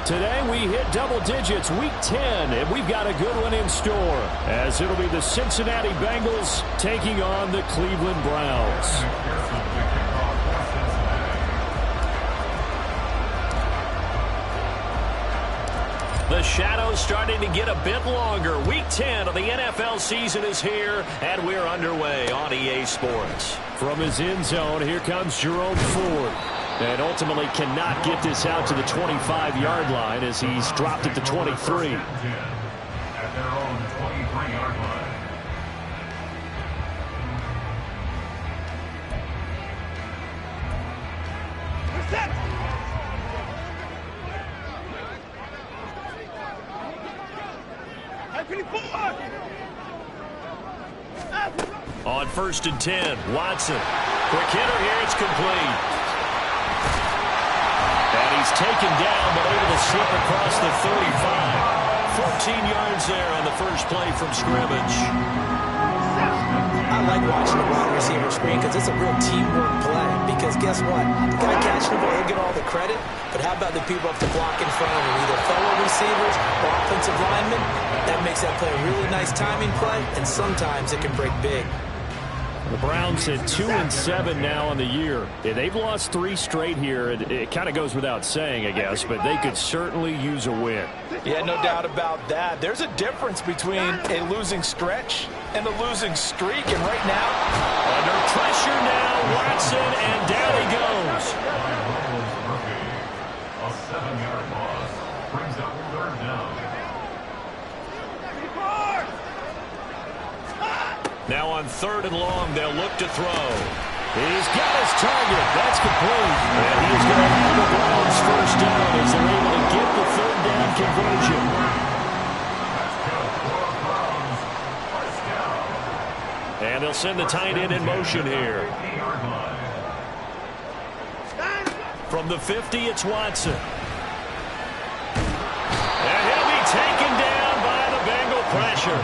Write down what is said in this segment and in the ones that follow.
Today we hit double digits, week 10, and we've got a good one in store, as it'll be the Cincinnati Bengals taking on the Cleveland Browns. The shadow's starting to get a bit longer. Week 10 of the NFL season is here, and we're underway on EA Sports. From his end zone, here comes Jerome Ford. And ultimately cannot get this out to the 25-yard line as he's dropped at the 23. At their own 23-yard line. On 1st and 10, Watson. Quick hitter here, it's complete. And he's taken down, but able to slip across the 35. 14 yards there on the first play from scrimmage. I like watching the wide receiver screen because it's a real teamwork play. Because guess what? The guy catching the ball, he'll get all the credit. But how about the people up the block in front of him, either fellow receivers or offensive linemen? That makes that play a really nice timing play, and sometimes it can break big. The Browns at 2-7 now on the year. Yeah, they've lost 3 straight here. It kind of goes without saying, I guess, but they could certainly use a win. Yeah, no doubt about that. There's a difference between a losing stretch and a losing streak, and right now, under pressure now, Watson, and down he goes. A 7-yard loss brings up 3rd down. Now on 3rd and long, they'll look to throw. He's got his target. That's complete. And he's going to have the Browns first down as they're able to get the 3rd down conversion. And they'll send the tight end in motion here. From the 50, it's Watson. And he'll be taken down by the Bengal pressure.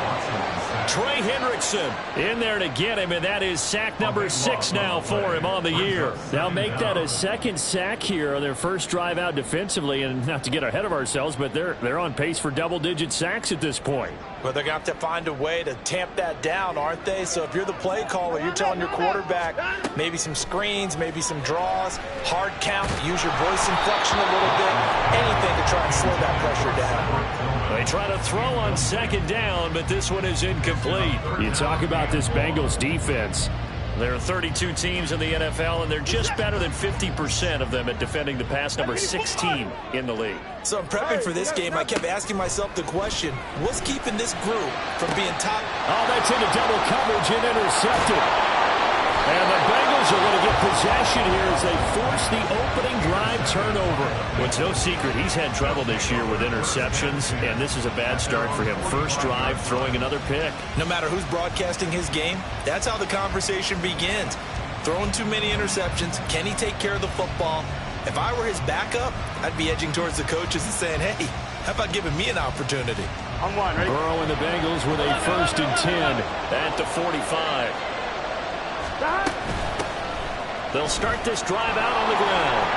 Trey Hendrickson in there to get him, and that is sack number 6 now for him on the year. They'll make that a 2nd sack here on their first drive out defensively, and not to get ahead of ourselves, but they're on pace for double-digit sacks at this point. But they're going to have to find a way to tamp that down, aren't they? So if you're the play caller, you're telling your quarterback maybe some screens, maybe some draws, hard count, use your voice inflection a little bit, anything to try and slow that pressure down. They try to throw on 2nd down, but this one is incomplete. You talk about this Bengals defense. There are 32 teams in the NFL, and they're just better than 50% of them at defending the pass, number 16 in the league. So I'm prepping for this game. I kept asking myself the question, what's keeping this group from being top? Oh, that's into double coverage and intercepted. And the Bengals are going to get possession here as they force the opening drive turnover. Well, it's no secret he's had trouble this year with interceptions, and this is a bad start for him. First drive, throwing another pick. No matter who's broadcasting his game, that's how the conversation begins. Throwing too many interceptions, can he take care of the football? If I were his backup, I'd be edging towards the coaches and saying, hey, how about giving me an opportunity? On 1, ready? Burrow and the Bengals with a 1st and 10 at the 45. They'll start this drive out on the ground.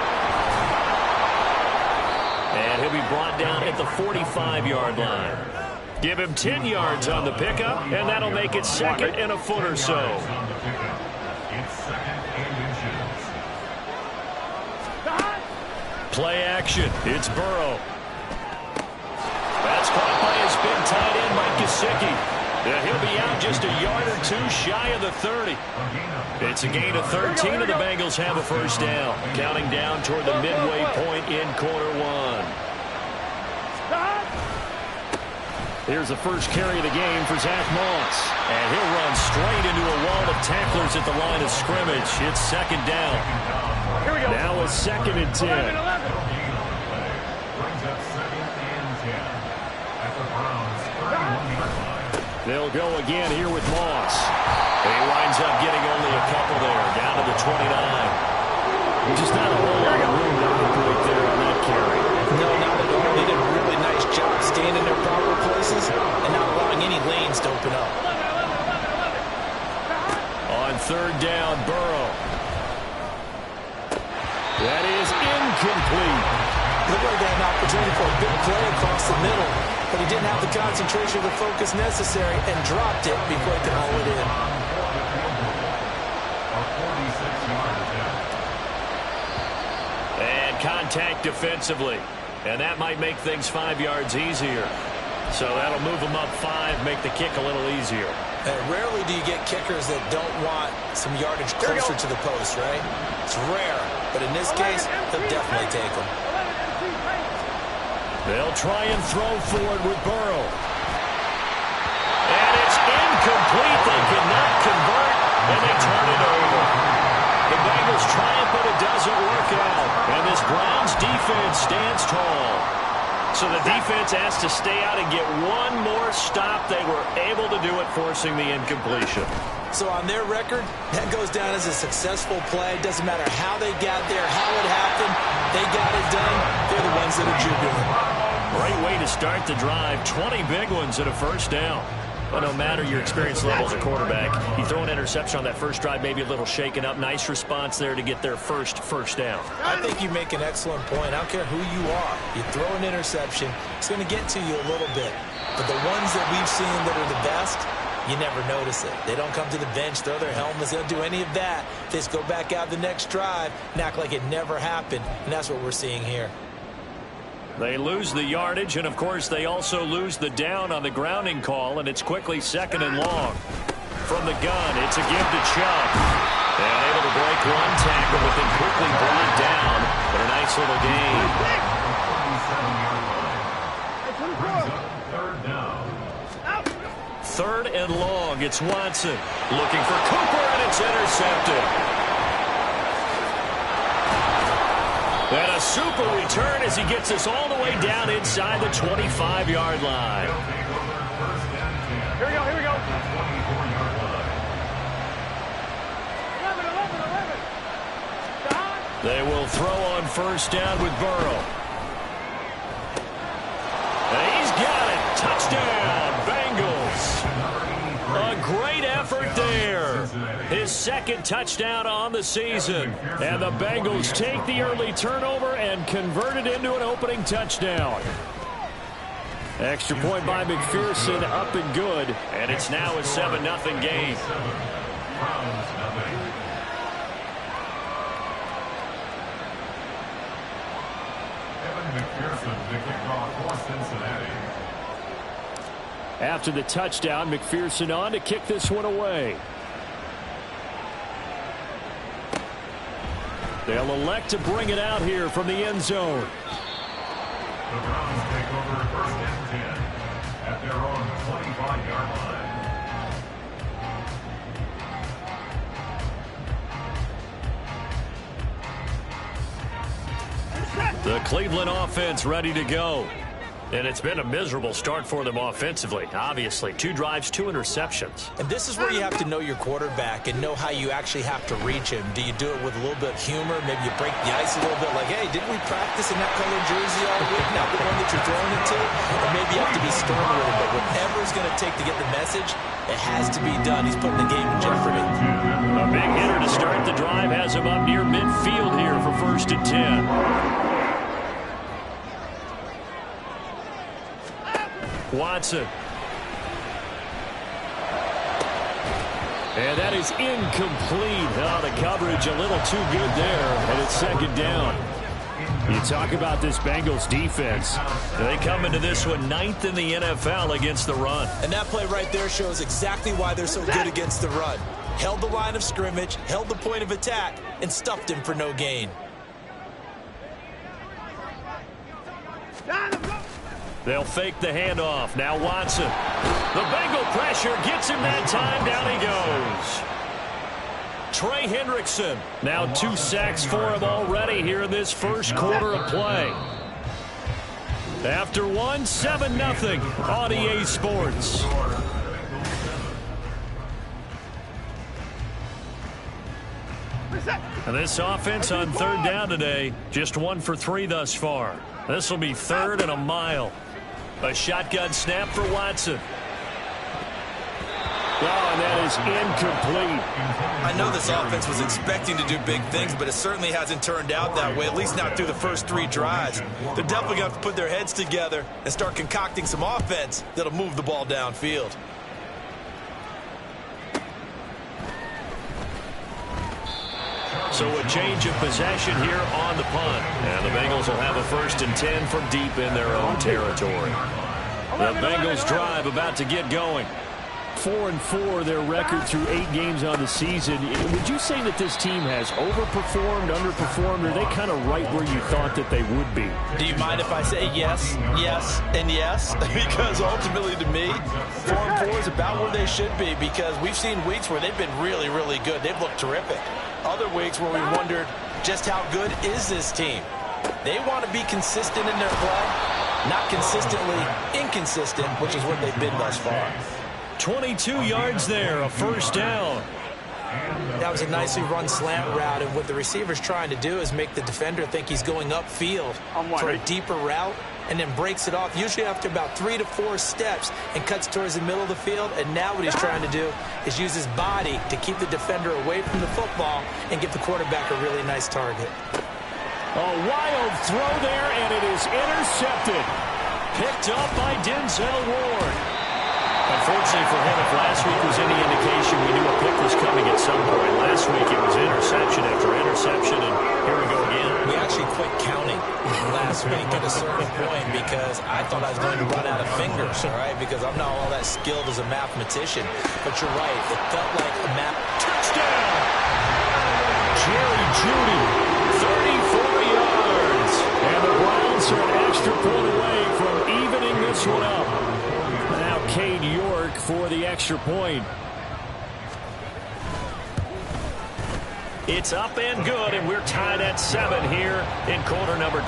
And he'll be brought down at the 45-yard line. Give him 10 yards on the pickup, and that'll make it 2nd and a foot or so. Play action. It's Burrow. That's caught by his big tight end, Mike Gesicki. He'll be out just a yard or 2 shy of the 30. It's a gain of 13, and the Bengals have a first down. Counting down toward the midway point in quarter 1. Here's the first carry of the game for Zach Moss. And he'll run straight into a wall of tacklers at the line of scrimmage. It's 2nd down. Now a 2nd and 10. They'll go again here with Moss. He winds up getting only a couple there, down to the 29. Just not a whole lot of room to operate there on that carry. No, not at all. They did a really nice job staying in their proper places and not allowing any lanes to open up. On 3rd down, Burrow. That is incomplete. Looked like they had an opportunity for a big play across the middle, but he didn't have the concentration or the focus necessary and dropped it before he could haul it in. And contact defensively. And that might make things 5 yards easier. So that'll move them up 5, make the kick a little easier. And rarely do you get kickers that don't want some yardage closer to the post, right? It's rare, but in this case, they'll definitely take them. They'll try and throw forward with Burrow. And it's incomplete. They cannot convert, and they turn it over. The Bengals try it, but it doesn't work out. And this Browns defense stands tall. So the defense has to stay out and get one more stop. They were able to do it, forcing the incompletion. So on their record, that goes down as a successful play. Doesn't matter how they got there, how it happened. They got it done. They're the ones that are jubilant. Great way to start the drive. 20 big ones and a first down. But no matter your experience level as a quarterback, you throw an interception on that first drive, maybe a little shaken up. Nice response there to get their first down. I think you make an excellent point. I don't care who you are. You throw an interception, it's going to get to you a little bit. But the ones that we've seen that are the best, you never notice it. They don't come to the bench, throw their helmets. They don't do any of that. They just go back out the next drive and act like it never happened. And that's what we're seeing here. They lose the yardage, and, of course, they also lose the down on the grounding call, and it's quickly 2nd and long. From the gun, it's a give to Chubb. And able to break one tackle, but then quickly brought down. But a nice little gain. Third and long, it's Watson. Looking for Cooper, and it's intercepted. And a super return as he gets us all the way down inside the 25-yard line. Here we go. 11. They will throw on first down with Burrow. And he's got it. Touchdown, Bengals. A great effort there. His 2nd touchdown on the season. And the Bengals take the early turnover and convert it into an opening touchdown. Extra point by McPherson, up and good. And it's now a 7-0 game. After the touchdown, McPherson on to kick this one away. They'll elect to bring it out here from the end zone. The Browns take over 1st and 10 at their own 25-yard line. The Cleveland offense ready to go. And it's been a miserable start for them offensively, obviously. 2 drives, 2 interceptions. And this is where you have to know your quarterback and know how you actually have to reach him. Do you do it with a little bit of humor? Maybe you break the ice a little bit like, hey, didn't we practice in that colored jersey all week? Not the one that you're throwing it to? Or maybe you have to be stern with it. But whatever it's going to take to get the message, it has to be done. He's putting the game in jeopardy. A big hitter to start the drive has him up near midfield here for 1st and 10. Watson. And that is incomplete. Oh, the coverage a little too good there, and it's 2nd down. You talk about this Bengals defense. They come into this one 9th in the NFL against the run. And that play right there shows exactly why they're so good against the run. Held the line of scrimmage, held the point of attack, and stuffed him for no gain. They'll fake the handoff. Now Watson. The Bengal pressure gets him that time. Down he goes. Trey Hendrickson. Now 2 sacks for him already here in this first quarter of play. After 1, 7-0 on EA Sports. And this offense on 3rd down today, just 1 for 3 thus far. This will be 3rd and a mile. A shotgun snap for Watson. Oh, and that is incomplete. I know this offense was expecting to do big things, but it certainly hasn't turned out that way, at least not through the first 3 drives. They're definitely going to have to put their heads together and start concocting some offense that'll move the ball downfield. So a change of possession here on the punt. And the Bengals will have a 1st and 10 from deep in their own territory. The Bengals drive about to get going. 4-4 their record through 8 games on the season. Would you say that this team has overperformed, underperformed, or are they kind of right where you thought that they would be? Do you mind if I say yes, yes, and yes? Because ultimately to me, 4-4 is about where they should be, because we've seen weeks where they've been really, really good. They've looked terrific. Other weeks where we wondered just how good is this team. They want to be consistent in their play, not consistently inconsistent, which is what they've been thus far. 22 yards there, a 1st down. That was a nicely run slant route, and what the receiver's trying to do is make the defender think he's going upfield for a deeper route, and then breaks it off, usually after about 3 to 4 steps, and cuts towards the middle of the field. And now what he's trying to do is use his body to keep the defender away from the football and give the quarterback a really nice target. A wild throw there, and it is intercepted. Picked up by Denzel Ward. Unfortunately for him, if last week was any indication, we knew a pick was coming at some point. Last week it was interception after interception, and here we go again. We actually quit counting last week at a certain point because I thought I was going to run out of fingers, all right, because I'm not all that skilled as a mathematician. But you're right, it felt like a math. Touchdown! Jerry Jeudy, 34 yards. And the Browns are an extra point away from evening this one up. Now Cade York for the extra point. It's up and good, and we're tied at 7 here in quarter number 2.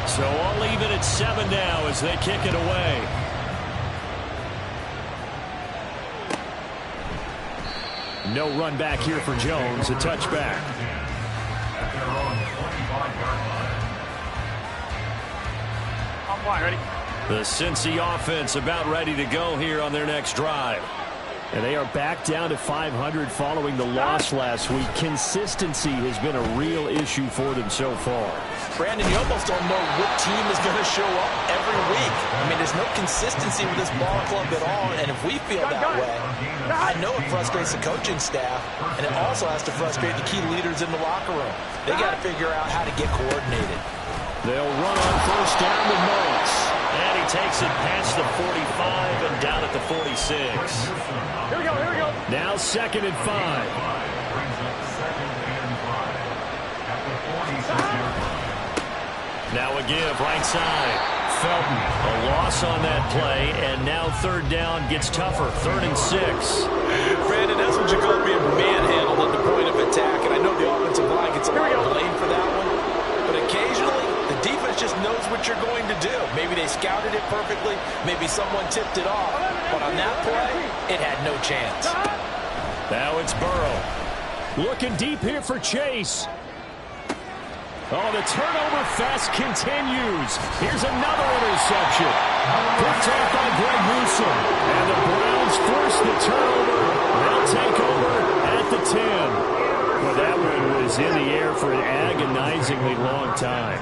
So all even at 7 now as they kick it away. No run back here for Jones, a touchback. At their own 25-yard line. I'm fine, ready? The Cincy offense about ready to go here on their next drive. And they are back down to 500 following the loss last week. Consistency has been a real issue for them so far. Brandon, you almost don't know what team is going to show up every week. I mean, there's no consistency with this ball club at all, and if we feel that way, I know it frustrates the coaching staff, and it also has to frustrate the key leaders in the locker room. They got to figure out how to get coordinated. They'll run on 1st down with Morris. And he takes it past the 45 and down at the 46. Here we go, here we go. Now 2nd and 5. Brings up 2nd and 5 at the 46-yard line. Now a give right side. Felton, a loss on that play, and now 3rd down gets tougher. 3rd and 6. Brandon, that's what you're going to be manhandled at the point of attack, and I know the offensive line gets a lot of blame for that one, but occasionally the defense just knows what you're going to do. Maybe they scouted it perfectly, maybe someone tipped it off, but on that play, it had no chance. Now it's Burrow. Looking deep here for Chase. Oh, the turnover fest continues. Here's another interception. Picked off by Greg Newsom. And the Browns force the turnover. They'll take over at the 10. Well, that one was in the air for an agonizingly long time.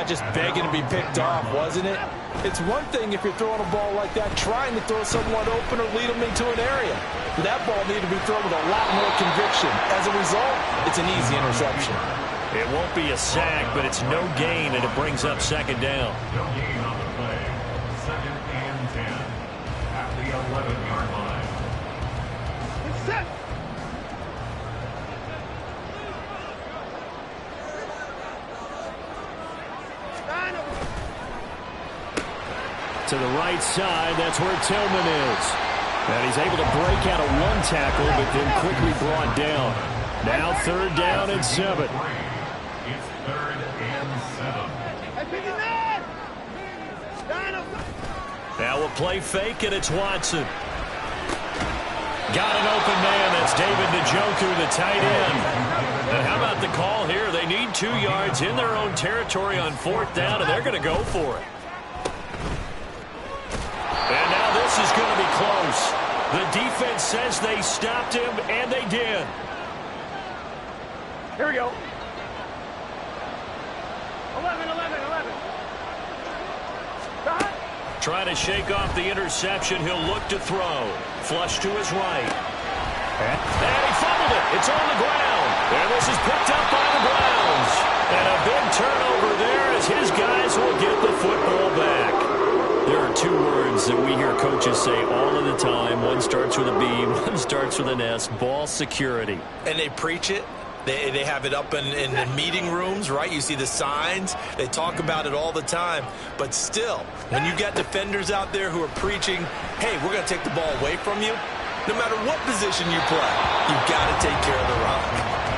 Just begging to be picked off, wasn't it? It's one thing if you're throwing a ball like that, trying to throw someone open or lead them into an area. That ball needed to be thrown with a lot more conviction. As a result, it's an easy interception. It won't be a sack, but it's no gain, and it brings up 2nd down. No gain on the play. 2nd and 10 at the 11-yard line. Set. To the right side, that's where Tillman is. And he's able to break out of 1 tackle, but then quickly brought down. Now 3rd down and 7. It's 3rd and 7. Now we'll play fake, and it's Watson. Got an open man. That's David Njoku, the tight end. And how about the call here? They need 2 yards in their own territory on 4th down, and they're going to go for it. is going to be close. The defense says they stopped him, and they did. Here we go. 11. Trying to shake off the interception. He'll look to throw. Flush to his right. And he fumbled it. It's on the ground. And this is picked up by the Browns. And a big turnover there as his guys will get the football back. There are two words that we hear coaches say all of the time. One starts with a B, one starts with an S. Ball security. And they preach it. They have it up in the meeting rooms, right? You see the signs. They talk about it all the time. But still, when you got defenders out there who are preaching, hey, we're going to take the ball away from you, no matter what position you play, you've got to take care of the rock.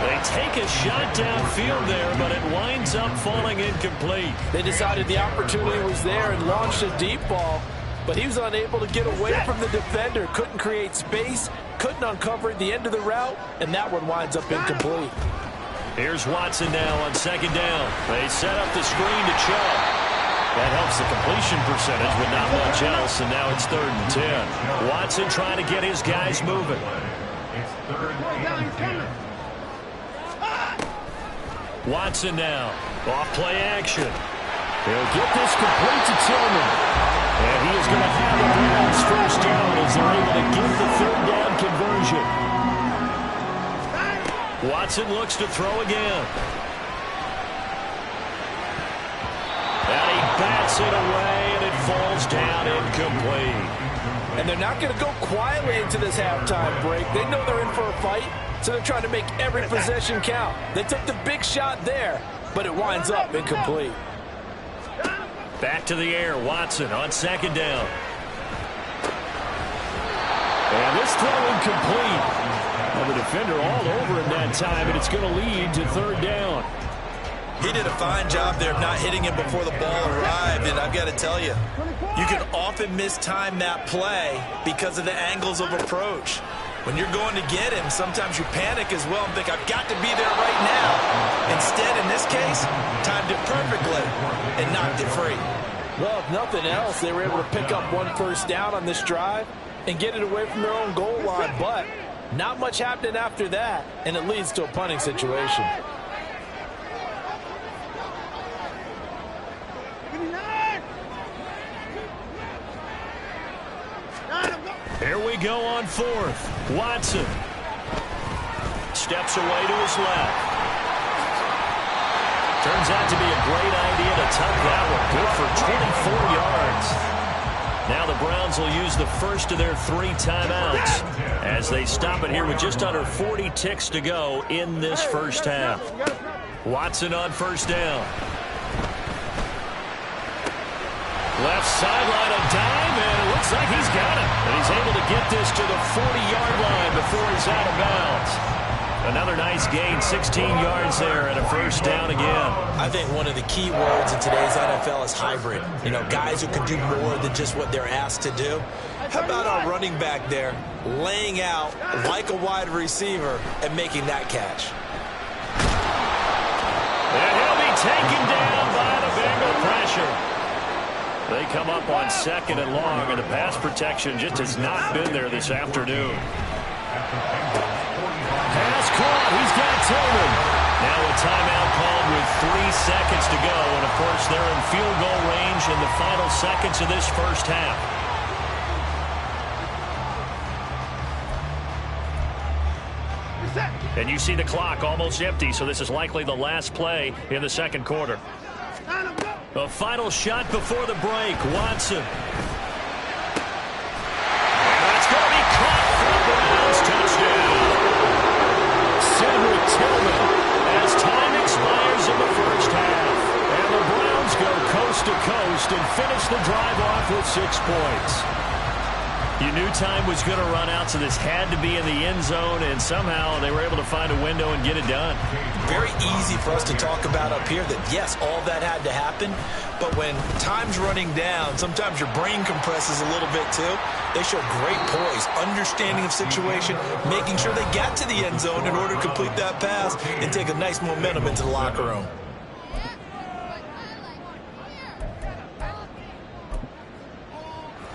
They take a shot downfield there, but it winds up falling incomplete. They decided the opportunity was there and launched a deep ball, but he was unable to get away from the defender, couldn't create space, couldn't uncover the end of the route, and that one winds up incomplete. Here's Watson now on second down. They set up the screen to Chubb. That helps the completion percentage, but not much else, and now it's 3rd and 10. Watson trying to get his guys moving. It's 3rd and 10. Watson now, off play action. He'll get this complete to Tillman. And he is going to have the Browns first down as they're able to get the 3rd down conversion. Watson looks to throw again. And he bats it away, and it falls down incomplete. And they're not going to go quietly into this halftime break. They know they're in for a fight, so they're trying to make every possession count. They took the big shot there, but it winds up incomplete. Back to the air, Watson on second down. And this throw incomplete. Well, the defender all over him that time, and it's going to lead to 3rd down. He did a fine job there of not hitting him before the ball arrived, and I've got to tell you, you can often mistime that play because of the angles of approach. When you're going to get him, sometimes you panic as well and think, I've got to be there right now. Instead, in this case, timed it perfectly and knocked it free. Well, if nothing else, they were able to pick up 1 first down on this drive and get it away from their own goal line, but not much happening after that, and it leads to a punting situation. Here we go on 4th. Watson steps away to his left. Turns out to be a great idea to tuck that one. Good for 24 yards. Now the Browns will use the first of their 3 timeouts as they stop it here with just under 40 ticks to go in this first half. Watson on first down. Left sideline, a dime, and it looks like he's got it. And he's able to get this to the 40-yard line before he's out of bounds. Another nice gain, 16 yards there, and a first down again. I think one of the key words in today's NFL is hybrid. You know, guys who can do more than just what they're asked to do. How about our running back there laying out like a wide receiver and making that catch? And he'll be taken down by the Bengal pressure. They come up on 2nd and long, and the pass protection just has not been there this afternoon. Pass caught. He's got Tillman. Now a timeout called with 3 seconds to go, and of course they're in field goal range in the final seconds of this first half. And you see the clock almost empty, so this is likely the last play in the second quarter. A final shot before the break. Watson. That's going to be caught for the Browns. Touchdown. Cedric Tillman as time expires in the first half. And the Browns go coast to coast and finish the drive off with 6 points. You knew time was going to run out, so this had to be in the end zone, and somehow they were able to find a window and get it done. Very easy for us to talk about up here that, yes, all that had to happen, but when time's running down, sometimes your brain compresses a little bit too. They show great poise, understanding of situation, making sure they got to the end zone in order to complete that pass and take a nice momentum into the locker room.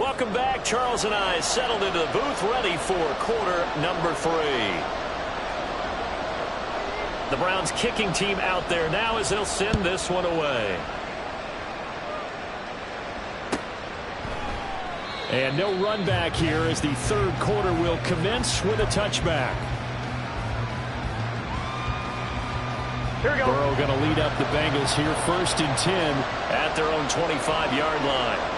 Welcome back. Charles and I settled into the booth, ready for quarter number 3. The Browns kicking team out there now as they'll send this one away. And no run back here as the third quarter will commence with a touchback. Here we go. Burrow going to lead up the Bengals here, 1st and 10 at their own 25-yard line.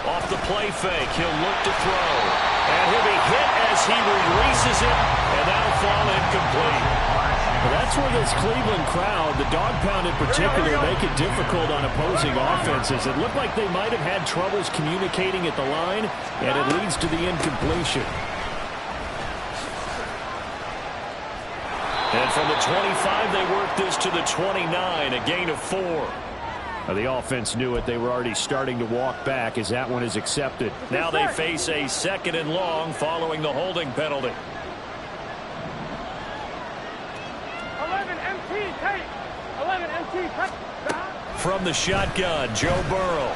Off the play fake, he'll look to throw. And he'll be hit as he releases it, and that'll fall incomplete. Well, that's where this Cleveland crowd, the dog pound in particular, make it difficult on opposing offenses. It looked like they might have had troubles communicating at the line, and it leads to the incompletion. And from the 25, they work this to the 29, a gain of 4. The offense knew it. They were already starting to walk back as that one is accepted. Now they face a 2nd and long following the holding penalty. 11 MT, take. 11 MT, take. From the shotgun, Joe Burrow.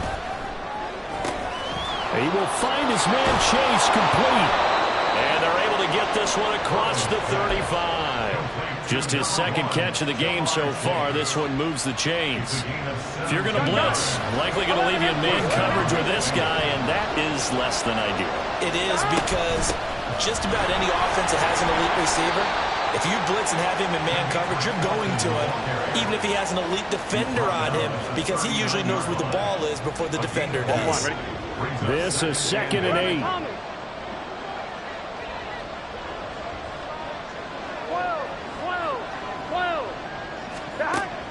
He will find his man Chase complete. And they're able to get this one across the 35. Just his 2nd catch of the game so far. This one moves the chains. If you're going to blitz, I'm likely going to leave you in man coverage with this guy, and that is less than ideal. It is, because just about any offense that has an elite receiver, if you blitz and have him in man coverage, you're going to him, even if he has an elite defender on him, because he usually knows where the ball is before the defender does. This is 2nd and 8.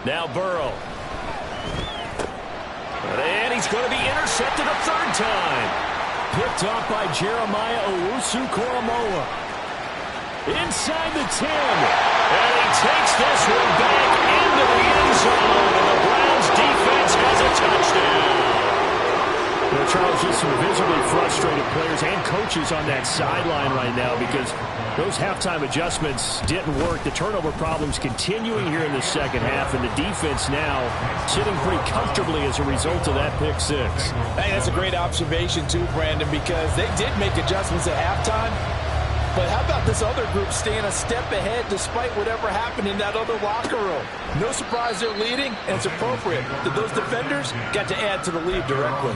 Now Burrow. And he's going to be intercepted a 3rd time. Picked off by Jeremiah Owusu-Koramoah. Inside the 10. And he takes this one back into the end zone. And the Browns defense has a touchdown. Well, Charles, just some visibly frustrated players and coaches on that sideline right now because those halftime adjustments didn't work. The turnover problems continuing here in the 2nd half, and the defense now sitting pretty comfortably as a result of that pick 6. Hey, that's a great observation too, Brandon, because they did make adjustments at halftime. But how about this other group staying a step ahead despite whatever happened in that other locker room? No surprise they're leading, and it's appropriate that those defenders got to add to the lead directly.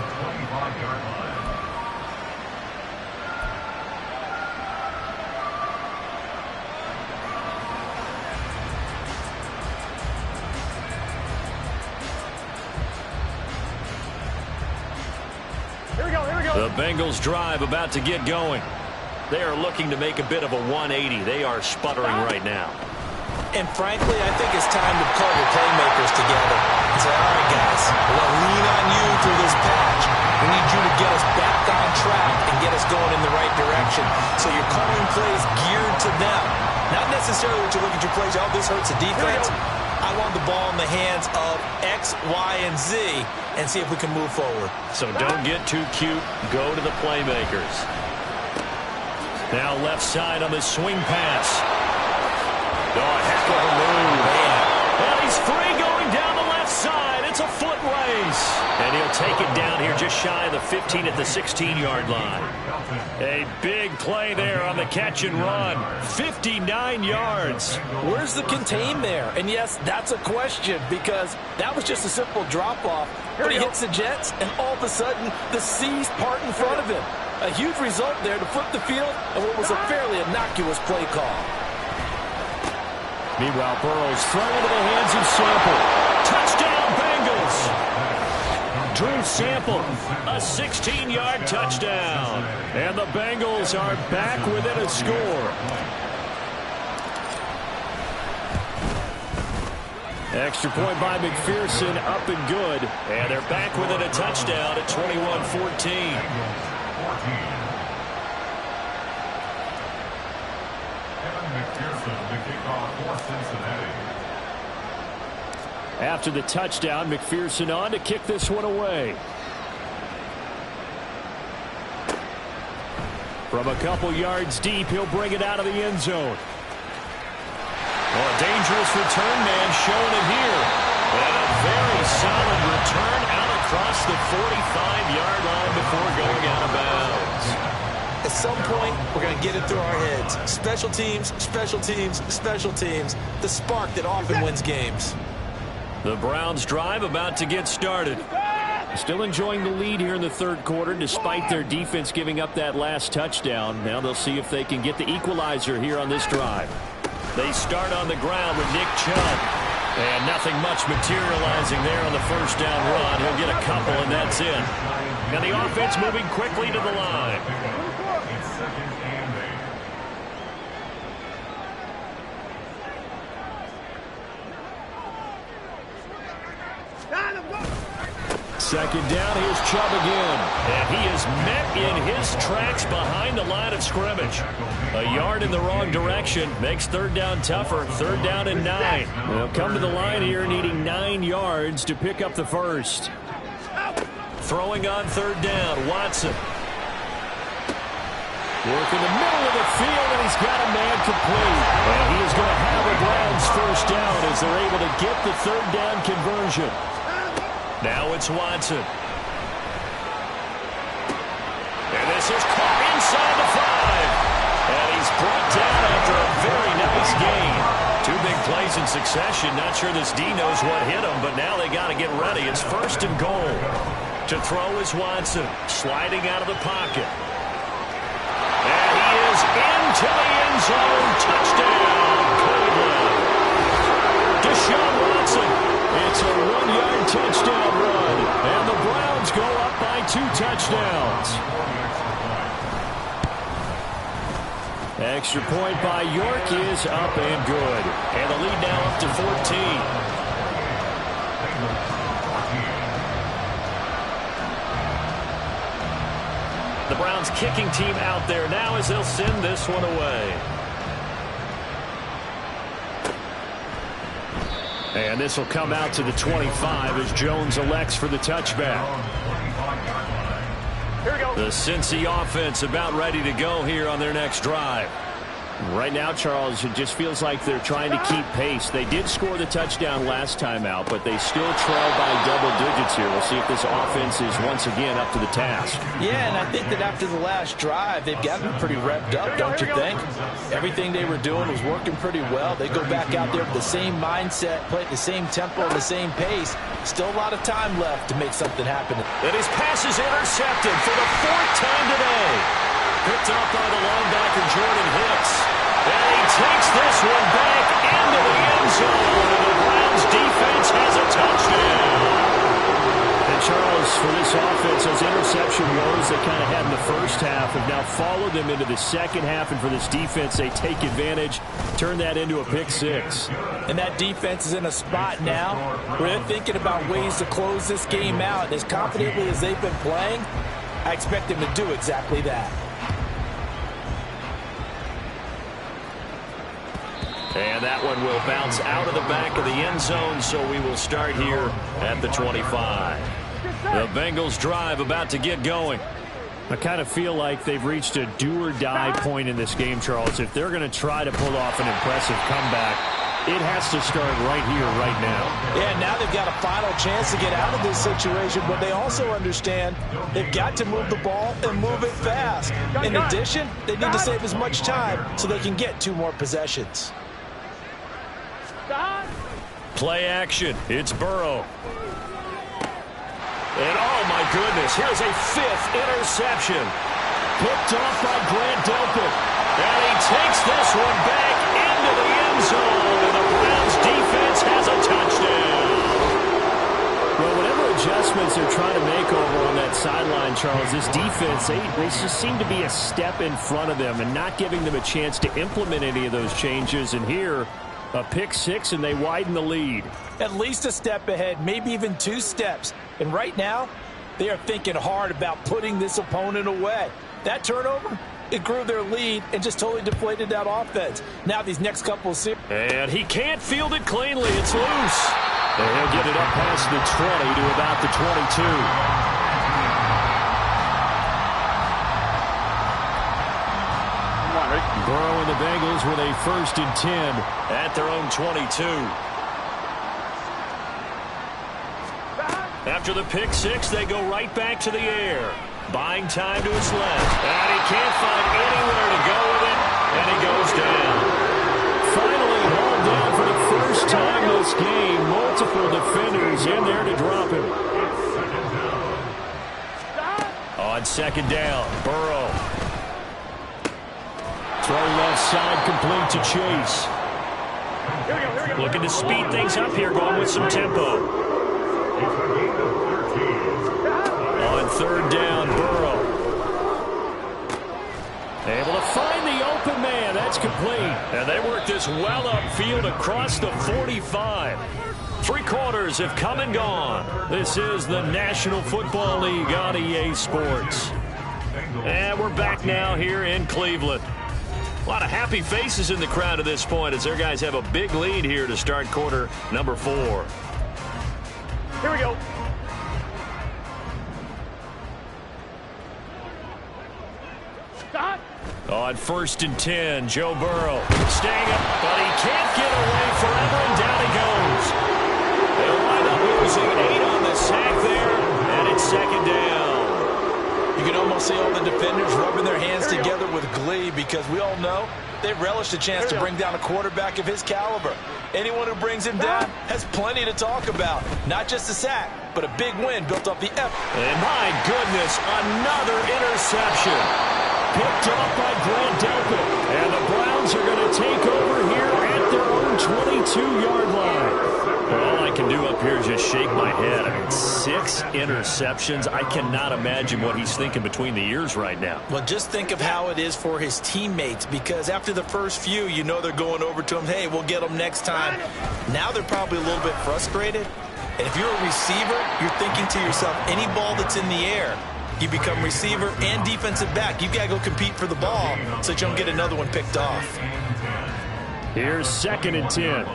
Here we go, here we go. The Bengals drive about to get going. They are looking to make a bit of a 180. They are sputtering right now. And frankly, I think it's time to call your playmakers together and say, all right, guys, we're going to lean on you through this patch. We need you to get us back on track and get us going in the right direction. So you're calling plays geared to them. Not necessarily what you look at your plays, oh, this hurts the defense. I want the ball in the hands of X, Y, and Z and see if we can move forward. So don't get too cute. Go to the playmakers. Now left side on the swing pass. Oh, a heck of a move. Man. And he's free going down the left side. It's a foot race. And he'll take it down here just shy of the 15 at the 16-yard line. A big play there on the catch and run. 59 yards. Where's the contain there? And yes, that's a question because that was just a simple drop-off. But he hits the Jets, and all of a sudden, the seas part in front of him. A huge result there to flip the field and what was a fairly innocuous play call. Meanwhile, Burrow's thrown into the hands of Sample. Touchdown, Bengals! Drew Sample, a 16-yard touchdown. And the Bengals are back within a score. Extra point by McPherson, up and good. And they're back within a touchdown at 21-14. After the touchdown, McPherson on to kick this one away. From a couple yards deep, he'll bring it out of the end zone. Well, a dangerous return man showing it here. And a very a solid return out across the 45-yard line before going out of bounds. At some point, we're going to get it through our heads. Special teams, special teams, special teams. The spark that often wins games. The Browns drive about to get started. Still enjoying the lead here in the third quarter despite their defense giving up that last touchdown. Now they'll see if they can get the equalizer here on this drive. They start on the ground with Nick Chubb. And nothing much materializing there on the first down run. He'll get a couple and that's it. And the offense moving quickly to the line. Second down, here's Chubb again. And he is met in his tracks behind the line of scrimmage. A yard in the wrong direction makes third down tougher. Third down and 9. They'll come to the line here needing 9 yards to pick up the first. Throwing on third down, Watson. Work in the middle of the field, and he's got a man complete. And he is going to have a Browns first down as they're able to get the third down conversion. Now it's Watson. And this is caught inside the 5. And he's brought down after a very nice gain. 2 big plays in succession. Not sure this D knows what hit him, but now they got to get ready. It's first and goal. To throw is Watson, sliding out of the pocket. And he is into the end zone. Touchdown, Cleveland. Deshaun Watson. It's a 1-yard touchdown run, and the Browns go up by 2 touchdowns. Extra point by York is up and good. And the lead now up to 14. The Browns kicking team out there now as they'll send this one away. And this will come out to the 25 as Jones elects for the touchback. Here we go. The Cincy offense about ready to go here on their next drive. Right now, Charles, it just feels like they're trying to keep pace. They did score the touchdown last time out, but they still trail by double digits here. We'll see if this offense is once again up to the task. Yeah, and I think that after the last drive, they've gotten pretty revved up, don't you think? Everything they were doing was working pretty well. They go back out there with the same mindset, play at the same tempo, and the same pace. Still a lot of time left to make something happen. And his pass is intercepted for the 4th time today. Picked up by the linebacker, Jordan Hicks. And he takes this one back into the end zone. And the Browns defense has a touchdown. And Charles, for this offense, those interception woes they kind of had in the first half have now followed them into the second half. And for this defense, they take advantage, turn that into a pick 6. And that defense is in a spot now where they're thinking about ways to close this game out. As confidently as they've been playing, I expect them to do exactly that. And that one will bounce out of the back of the end zone, so we will start here at the 25. The Bengals drive about to get going. I kind of feel like they've reached a do-or-die point in this game, Charles. If they're going to try to pull off an impressive comeback, it has to start right here, right now. Yeah, now they've got a final chance to get out of this situation, but they also understand they've got to move the ball and move it fast. In addition, they need to save as much time so they can get 2 more possessions. Play action. It's Burrow. And oh my goodness, here's a 5th interception. Picked off by Grant Delpit. And he takes this one back into the end zone. And the Browns defense has a touchdown. Well, whatever adjustments they're trying to make over on that sideline, Charles, this defense, they just seem to be a step in front of them and not giving them a chance to implement any of those changes. And here, a pick 6, and they widen the lead. At least a step ahead, maybe even 2 steps. And right now, they are thinking hard about putting this opponent away. That turnover, it grew their lead and just totally deflated that offense. Now these next couple of series. And he can't field it cleanly. It's loose. And he'll get it up past the 20 to about the 22. Burrow and the Bengals with a 1st and 10 at their own 22. After the pick six, they go right back to the air. Buying time to his left. And he can't find anywhere to go with it. And he goes down. Finally hauled down for the first time this game. Multiple defenders in there to drop him. On second down, Burrow. Throw left side complete to Chase. Looking to speed things up here, going with some tempo. On third down, Burrow. Able to find the open man. That's complete. And they work this well upfield across the 45. Three quarters have come and gone. This is the National Football League on EA Sports. And we're back now here in Cleveland. A lot of happy faces in the crowd at this point as their guys have a big lead here to start quarter number 4. Here we go. Stop. On 1st and 10, Joe Burrow staying up, but he can't get away forever, and down he goes. They'll wind up losing 8 on the sack there, and it's second down. You can almost see all the defenders rubbing their hands together with glee because we all know they relish the chance to bring down a quarterback of his caliber. Anyone who brings him down has plenty to talk about. Not just a sack, but a big win built off the effort. And my goodness, another interception. Picked off by Grant Delpit. And the Browns are going to take over here at their own 22-yard line. All I can do up here is just shake my head. I mean, 6 interceptions. I cannot imagine what he's thinking between the ears right now. Well, just think of how it is for his teammates, because after the first few, you know they're going over to him, hey, we'll get them next time. Now they're probably a little bit frustrated. And if you're a receiver, you're thinking to yourself, any ball that's in the air, you become receiver and defensive back. You've got to go compete for the ball so that you don't get another one picked off. Here's 2nd and 10.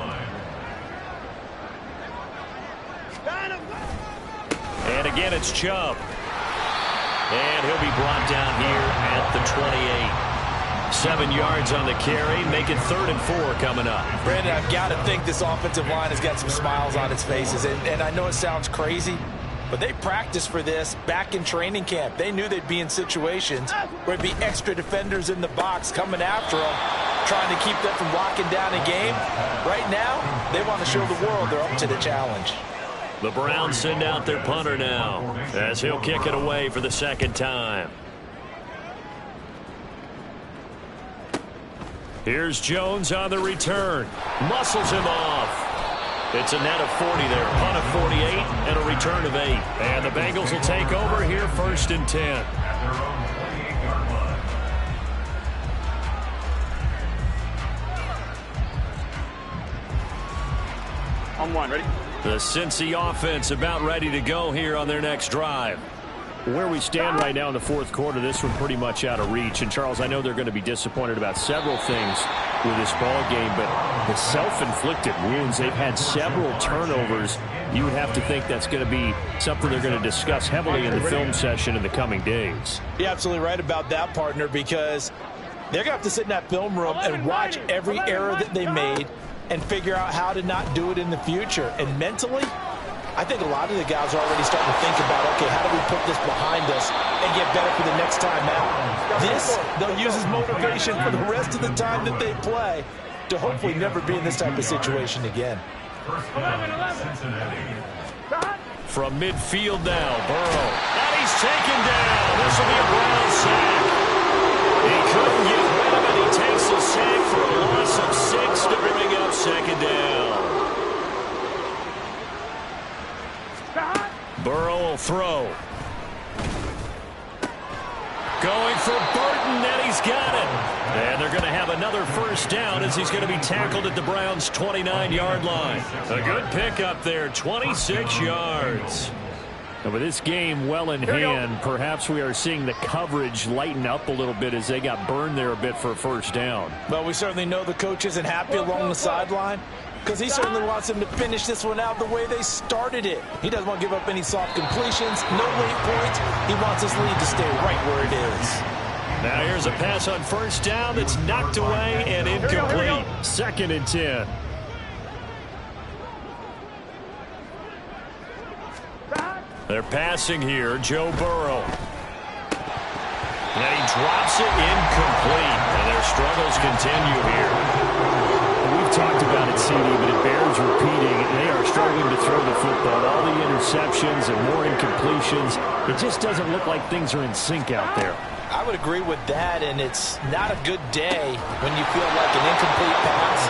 And again, it's Chubb. And he'll be brought down here at the 28. 7 yards on the carry, make it 3rd and 4 coming up. Brandon, I've got to think this offensive line has got some smiles on its faces. And I know it sounds crazy, but they practiced for this back in training camp. They knew they'd be in situations where there'd be extra defenders in the box coming after them, trying to keep them from locking down a game. Right now, they want to show the world they're up to the challenge. The Browns send out their punter now as he'll kick it away for the 2nd time. Here's Jones on the return. Muscles him off. It's a net of 40 there. Punt of 48 and a return of 8. And the Bengals will take over here 1st and 10. On 1, ready? The Cincy offense about ready to go here on their next drive. Where we stand right now in the 4th quarter, this one pretty much out of reach. And, Charles, I know they're going to be disappointed about several things with this ball game, but the self-inflicted wounds, they've had several turnovers. You would have to think that's going to be something they're going to discuss heavily in the film session in the coming days. You're absolutely right about that, partner, because they're going to have to sit in that film room and watch every error that they made and figure out how to not do it in the future. And mentally, I think a lot of the guys are already starting to think about, okay, how do we put this behind us and get better for the next time out? This, they'll use as motivation for the rest of the time that they play to hopefully never be in this type of situation again. From midfield now, Burrow. And he's taken down. This will be a Brown sack. He couldn't get rid of it. He takes a sack for a loss of 6 to bring up 2nd down. Burrow will throw. Going for Burton, and he's got it. And they're going to have another 1st down as he's going to be tackled at the Browns' 29-yard line. A good pickup there, 26 yards. And with this game well in hand, perhaps we are seeing the coverage lighten up a little bit as they got burned there a bit for a 1st down. Well, we certainly know the coach isn't happy along the sideline, because he certainly wants them to finish this one out the way they started it. He doesn't want to give up any soft completions, no late points. He wants his lead to stay right where it is. Now here's a pass on 1st down that's knocked away and incomplete. 2nd and 10. They're passing here, Joe Burrow. And he drops it incomplete. And their struggles continue here. We've talked about it, CD, but it bears repeating. They are struggling to throw the football. All the interceptions and more incompletions. It just doesn't look like things are in sync out there. I would agree with that, and it's not a good day when you feel like an incomplete pass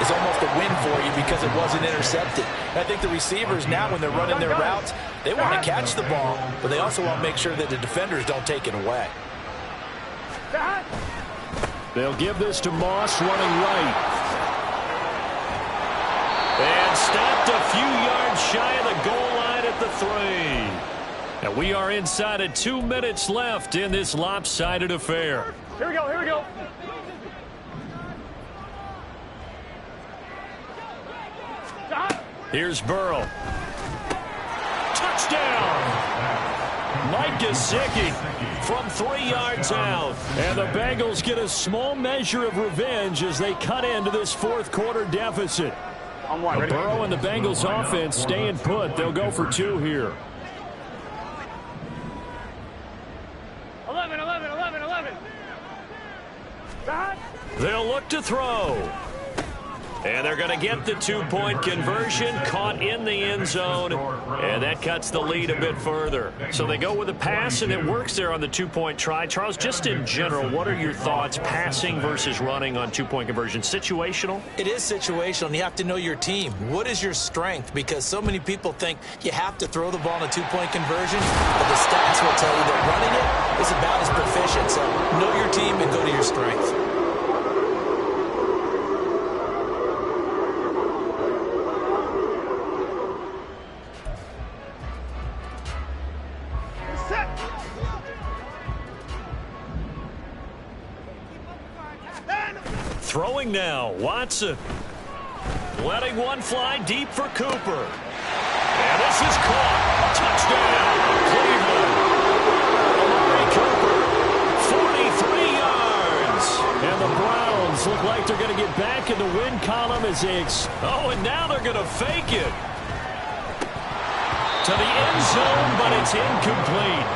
is almost a win for you because it wasn't intercepted. And I think the receivers now, when they're running their routes, they want to catch the ball, but they also want to make sure that the defenders don't take it away. They'll give this to Moss running right. And stopped a few yards shy of the goal line at the 3. And we are inside of 2 minutes left in this lopsided affair. Here we go, here we go. Here's Burrow. Touchdown! Mike Gesicki from 3 yards out. And the Bengals get a small measure of revenge as they cut into this fourth quarter deficit. I'm one, ready? Burrow and the Bengals offense staying put. They'll go for 2 here. 11. They'll look to throw. And they're going to get the 2-point conversion, caught in the end zone, and that cuts the lead a bit further. So they go with a pass, and it works there on the 2-point try. Charles, just in general, what are your thoughts passing versus running on 2-point conversion? Situational? It is situational, and you have to know your team. What is your strength? Because so many people think you have to throw the ball in a 2-point conversion, but the stats will tell you that running it is about as proficient. So know your team and go to your strength. Throwing now, Watson. Letting one fly deep for Cooper. And this is caught. Touchdown, Cleveland. Amari Cooper, 43 yards. And the Browns look like they're going to get back in the win column as they and now they're going to fake it. To the end zone, but it's incomplete.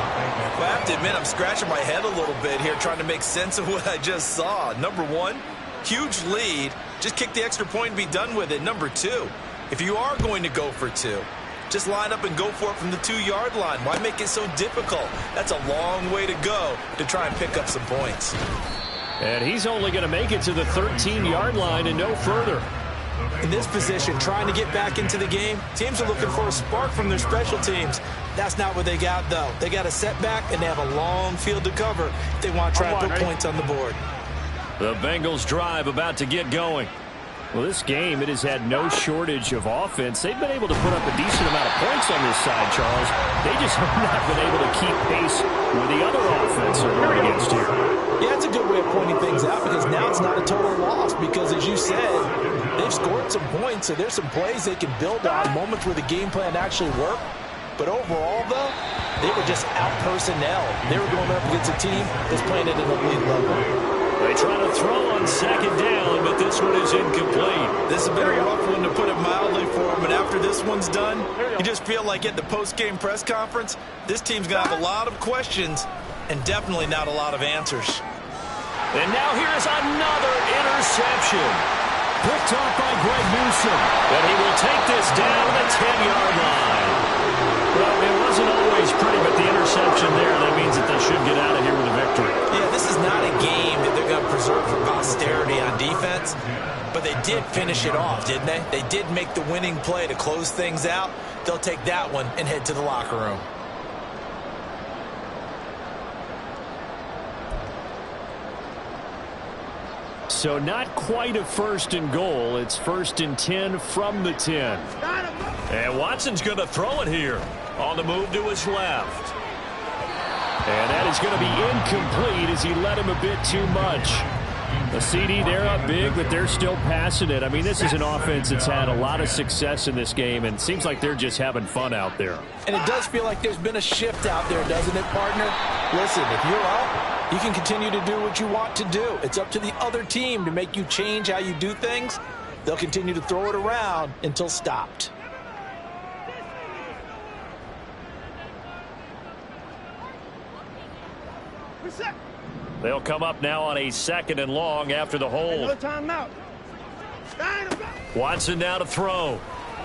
Well, I have to admit, I'm scratching my head a little bit here trying to make sense of what I just saw. Number one, huge lead. Just kick the extra point and be done with it. Number two, if you are going to go for 2, just line up and go for it from the 2-yard line. Why make it so difficult? That's a long way to go to try and pick up some points. And he's only going to make it to the 13-yard line and no further. In this position, trying to get back into the game, teams are looking for a spark from their special teams. That's not what they got, though. They got a setback, and they have a long field to cover if they want to try and put points on the board. The Bengals drive about to get going. Well, this game, it has had no shortage of offense. They've been able to put up a decent amount of points on this side, Charles. They just have not been able to keep pace with the other offense they're going against here. Yeah, it's a good way of pointing things out because now it's not a total loss because, as you said, they've scored some points, so there's some plays they can build on, moments where the game plan actually worked. But overall, though, they were just out-personnel. They were going up against a team that's playing at an elite level. They try to throw on second down, but this one is incomplete. This has been a rough one, to put it mildly, for them. And after this one's done, you just feel like at the post-game press conference, this team's going to have a lot of questions and definitely not a lot of answers. And now here's another interception. Picked off by Greg Newsome. And he will take this down to the 10-yard line. Well, it wasn't always pretty, but the interception there, that means that they should get out of here with a victory. Yeah, this is not a game that they're going to preserve for posterity on defense, but they did finish it off, didn't they? They did make the winning play to close things out. They'll take that one and head to the locker room. So not quite a 1st and goal. It's 1st and 10 from the 10. And Watson's going to throw it here. On the move to his left. And that is going to be incomplete as he let him a bit too much. The CD, they're up big, but they're still passing it. I mean, this is an offense that's had a lot of success in this game, and it seems like they're just having fun out there. And it does feel like there's been a shift out there, doesn't it, partner? Listen, if you're up, you can continue to do what you want to do. It's up to the other team to make you change how you do things. They'll continue to throw it around until stopped. They'll come up now on a 2nd and long after the hold. Another timeout. Watson now to throw.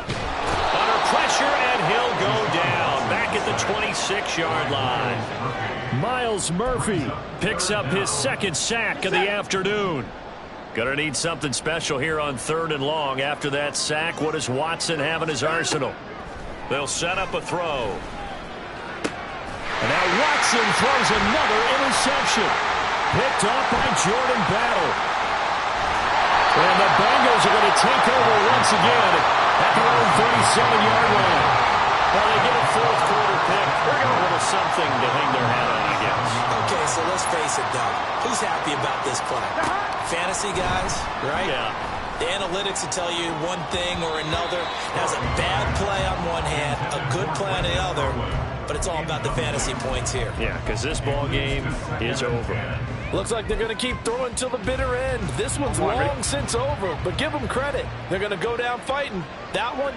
Under pressure, and he'll go down. Back at the 26-yard line. Miles Murphy Picks up his 2nd sack of the afternoon. Gonna need something special here on 3rd and long. After that sack, what does Watson have in his arsenal? They'll set up a throw. And now Watson throws another interception. Picked off by Jordan Battle. And the Bengals are going to take over once again at their own 37-yard line. Well, they get a 4th quarter pick. They're going to want something to hang their hat on, I guess. Okay, so let's face it, though. Who's happy about this play? Fantasy guys, right? Yeah. The analytics will tell you one thing or another. Has a bad play on one hand, a good play on the other, but it's all about the fantasy points here. Yeah, because this ball game is over. Looks like they're going to keep throwing till the bitter end. This one's long since over, but give them credit. They're going to go down fighting. That one,